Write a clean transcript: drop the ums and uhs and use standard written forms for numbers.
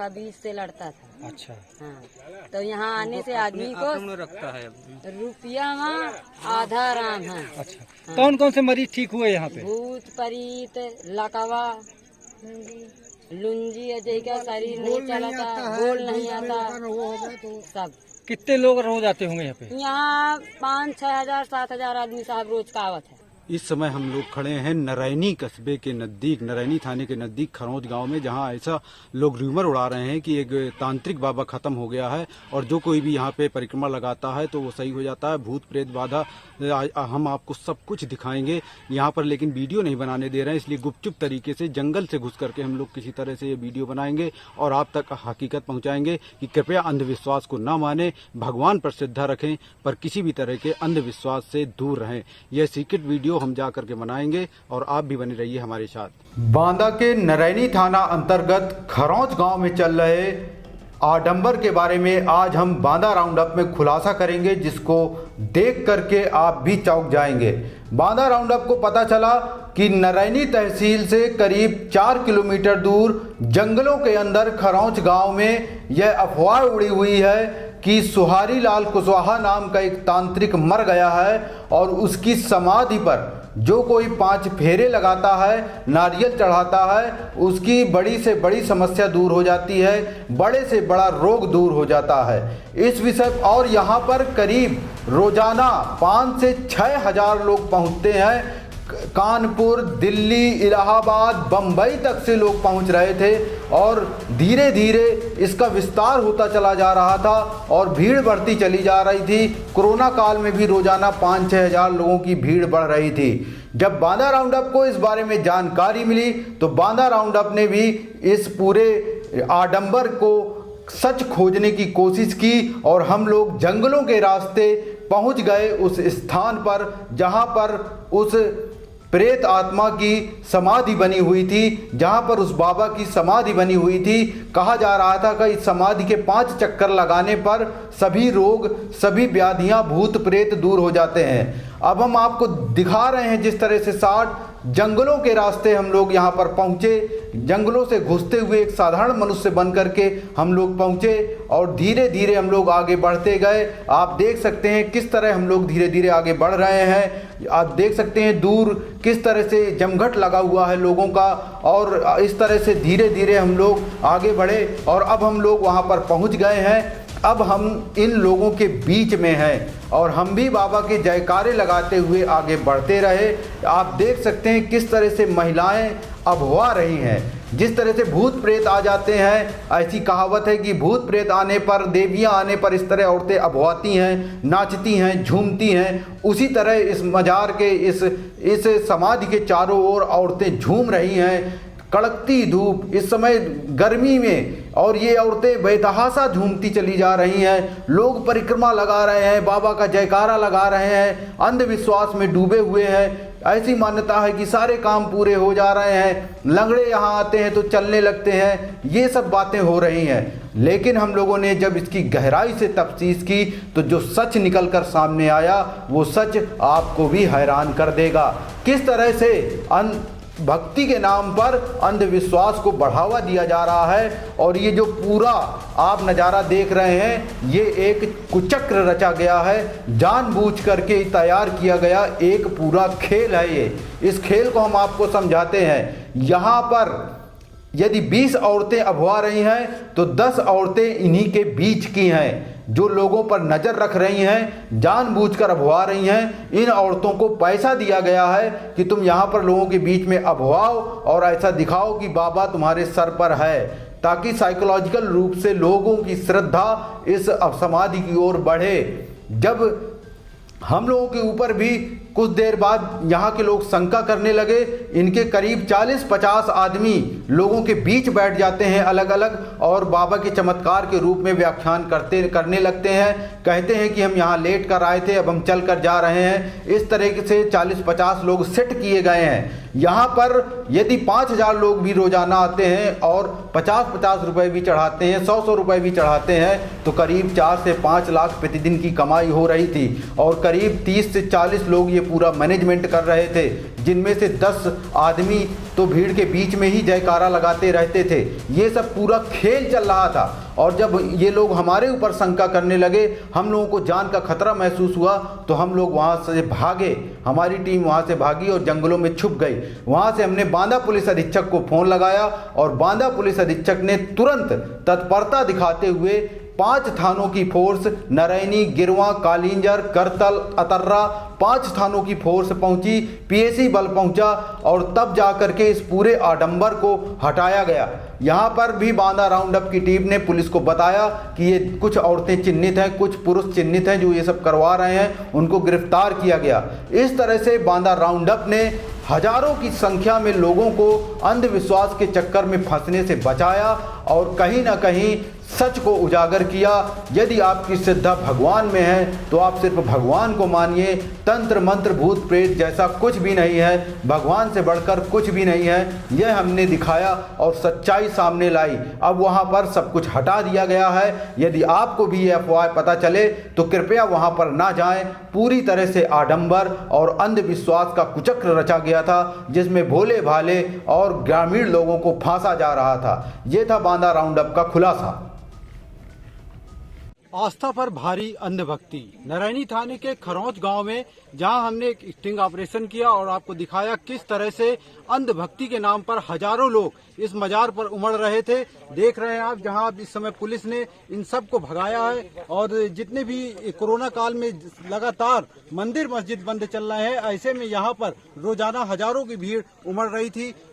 का 20 से लड़ता था। अच्छा। हाँ, तो यहाँ आने से आदमी को रखता है रुपया में आधा आराम है। अच्छा, कौन कौन से मरीज ठीक हुए यहाँ पे? भूत परीत लकवा लुंजी अजय का शरीर नहीं चलाता, बोल नहीं आता, सब। कितने लोग रोज आते होंगे यहाँ पे? यहाँ 5-6 हजार 7 हजार आदमी साहब रोज का आवत है। इस समय हम लोग खड़े हैं नरैनी कस्बे के नज़दीक, नरैनी थाने के नज़दीक खरौज गांव में, जहां ऐसा लोग र्यूमर उड़ा रहे हैं कि एक तांत्रिक बाबा खत्म हो गया है और जो कोई भी यहां पे परिक्रमा लगाता है तो वो सही हो जाता है। भूत प्रेत बाधा हम आपको सब कुछ दिखाएंगे यहां पर, लेकिन वीडियो नहीं बनाने दे रहे हैं, इसलिए गुपचुप तरीके से जंगल से घुस करके हम लोग किसी तरह से ये वीडियो बनाएंगे और आप तक हकीकत पहुँचाएंगे कि कृपया अंधविश्वास को न माने, भगवान पर श्रद्धा रखें, पर किसी भी तरह के अंधविश्वास से दूर रहें। यह सीक्रेट वीडियो हम जा करके बनाएंगे और आप भी बने रहिए हमारे साथ। बांदा के नरैनी थाना अंतर्गत खरौज गांव में चल रहे आडंबर के बारे में आज हम बांदा राउंड अप में खुलासा करेंगे, जिसको देख करके आप भी चौंक जाएंगे। बांदा राउंड अप को पता चला कि नरैनी तहसील से करीब 4 किलोमीटर दूर जंगलों के अंदर खरौज गांव में यह अफवाह उड़ी हुई है कि सुहारी लाल कुशवाहा नाम का एक तांत्रिक मर गया है और उसकी समाधि पर जो कोई 5 फेरे लगाता है, नारियल चढ़ाता है, उसकी बड़ी से बड़ी समस्या दूर हो जाती है, बड़े से बड़ा रोग दूर हो जाता है। इस विषय और यहाँ पर करीब रोजाना 5 से 6 हजार लोग पहुँचते हैं। कानपुर, दिल्ली, इलाहाबाद, बम्बई तक से लोग पहुंच रहे थे और धीरे धीरे इसका विस्तार होता चला जा रहा था और भीड़ बढ़ती चली जा रही थी। कोरोना काल में भी रोजाना 5-6 हजार लोगों की भीड़ बढ़ रही थी। जब बांदा राउंड अप को इस बारे में जानकारी मिली तो बांदा राउंड अप ने भी इस पूरे आडंबर को सच खोजने की कोशिश की और हम लोग जंगलों के रास्ते पहुंच गए उस स्थान पर जहां पर उस प्रेत आत्मा की समाधि बनी हुई थी, जहां पर उस बाबा की समाधि बनी हुई थी। कहा जा रहा था कि इस समाधि के 5 चक्कर लगाने पर सभी रोग, सभी व्याधियां, भूत प्रेत दूर हो जाते हैं। अब हम आपको दिखा रहे हैं जिस तरह से 60 जंगलों के रास्ते हम लोग यहाँ पर पहुँचे, जंगलों से घुसते हुए एक साधारण मनुष्य बन करके हम लोग पहुँचे और धीरे धीरे हम लोग आगे बढ़ते गए। आप देख सकते हैं किस तरह हम लोग धीरे धीरे आगे बढ़ रहे हैं। आप देख सकते हैं दूर किस तरह से जमघट लगा हुआ है लोगों का और इस तरह से धीरे धीरे हम लोग आगे बढ़े और अब हम लोग वहाँ पर पहुँच गए हैं। अब हम इन लोगों के बीच में हैं और हम भी बाबा के जयकारे लगाते हुए आगे बढ़ते रहे। आप देख सकते हैं किस तरह से महिलाएं अभवा रही हैं। जिस तरह से भूत प्रेत आ जाते हैं, ऐसी कहावत है कि भूत प्रेत आने पर, देवियां आने पर इस तरह औरतें अभवाती हैं, नाचती हैं, झूमती हैं। उसी तरह इस मजार के इस समाधि के चारों ओर औरतें झूम रही हैं। कड़कती धूप, इस समय गर्मी में, और ये औरतें बेतहाशा झूमती चली जा रही हैं। लोग परिक्रमा लगा रहे हैं, बाबा का जयकारा लगा रहे हैं, अंधविश्वास में डूबे हुए हैं। ऐसी मान्यता है कि सारे काम पूरे हो जा रहे हैं, लंगड़े यहाँ आते हैं तो चलने लगते हैं, ये सब बातें हो रही हैं। लेकिन हम लोगों ने जब इसकी गहराई से तफ्तीश की तो जो सच निकल कर सामने आया वो सच आपको भी हैरान कर देगा। किस तरह से भक्ति के नाम पर अंधविश्वास को बढ़ावा दिया जा रहा है और ये जो पूरा आप नज़ारा देख रहे हैं ये एक कुचक्र रचा गया है, जानबूझ करके तैयार किया गया एक पूरा खेल है ये। इस खेल को हम आपको समझाते हैं। यहाँ पर यदि 20 औरतें अभवा रही हैं तो 10 औरतें इन्हीं के बीच की हैं जो लोगों पर नज़र रख रही हैं, जानबूझकर अभवा रही हैं। इन औरतों को पैसा दिया गया है कि तुम यहाँ पर लोगों के बीच में अभवाओ और ऐसा दिखाओ कि बाबा तुम्हारे सर पर है, ताकि साइकोलॉजिकल रूप से लोगों की श्रद्धा इस समाधि की ओर बढ़े। जब हम लोगों के ऊपर भी कुछ देर बाद यहाँ के लोग शंका करने लगे, इनके करीब 40-50 आदमी लोगों के बीच बैठ जाते हैं अलग अलग और बाबा के चमत्कार के रूप में व्याख्यान करने लगते हैं। कहते हैं कि हम यहाँ लेट कर आए थे, अब हम चल कर जा रहे हैं। इस तरह से 40-50 लोग सेट किए गए हैं। यहाँ पर यदि 5,000 लोग भी रोजाना आते हैं और 50-50 रुपये भी चढ़ाते हैं, 100-100 रुपये भी चढ़ाते हैं तो करीब 4 से 5 लाख प्रतिदिन की कमाई हो रही थी और करीब 30 से 40 लोग ये पूरा मैनेजमेंट कर रहे थे, जिनमें से 10 आदमी तो भीड़ के बीच में ही जयकारा लगाते रहते थे। ये सब पूरा खेल चल रहा था और जब ये लोग हमारे ऊपर शंका करने लगे, हम लोगों को जान का खतरा महसूस हुआ तो हम लोग वहाँ से भागे। हमारी टीम वहाँ से भागी और जंगलों में छुप गई। वहाँ से हमने बांदा पुलिस अधीक्षक को फोन लगाया और बांदा पुलिस अधीक्षक ने तुरंत तत्परता दिखाते हुए 5 थानों की फोर्स, नरैनी, गिरवा, कालिंजर, करतल, अतर्रा, 5 थानों की फोर्स पहुंची, पीएसी बल पहुंचा और तब जाकर के इस पूरे आडंबर को हटाया गया। यहाँ पर भी बांदा राउंड अप की टीम ने पुलिस को बताया कि ये कुछ औरतें चिन्हित हैं, कुछ पुरुष चिन्हित हैं जो ये सब करवा रहे हैं, उनको गिरफ्तार किया गया। इस तरह से बांदा राउंड अप ने हजारों की संख्या में लोगों को अंधविश्वास के चक्कर में फंसने से बचाया और कहीं ना कहीं सच को उजागर किया। यदि आपकी श्रद्धा भगवान में है तो आप सिर्फ भगवान को मानिए। तंत्र मंत्र भूत प्रेत जैसा कुछ भी नहीं है, भगवान से बढ़कर कुछ भी नहीं है। यह हमने दिखाया और सच्चाई सामने लाई। अब वहां पर सब कुछ हटा दिया गया है। यदि आपको भी यह अफवाह पता चले तो कृपया वहां पर ना जाएं। पूरी तरह से आडंबर और अंधविश्वास का कुचक्र रचा गया था जिसमें भोले भाले और ग्रामीण लोगों को फांसा जा रहा था। यह था बांदा राउंड अप का खुलासा। आस्था पर भारी अंधभक्ति। नरैनी थाने के खरौच गांव में जहां हमने एक स्टिंग ऑपरेशन किया और आपको दिखाया किस तरह से अंधभक्ति के नाम पर हजारों लोग इस मजार पर उमड़ रहे थे। देख रहे हैं आप जहां अब इस समय पुलिस ने इन सब को भगाया है और जितने भी कोरोना काल में लगातार मंदिर मस्जिद बंद चल रहे हैं, ऐसे में यहाँ पर रोजाना हजारों की भीड़ उमड़ रही थी।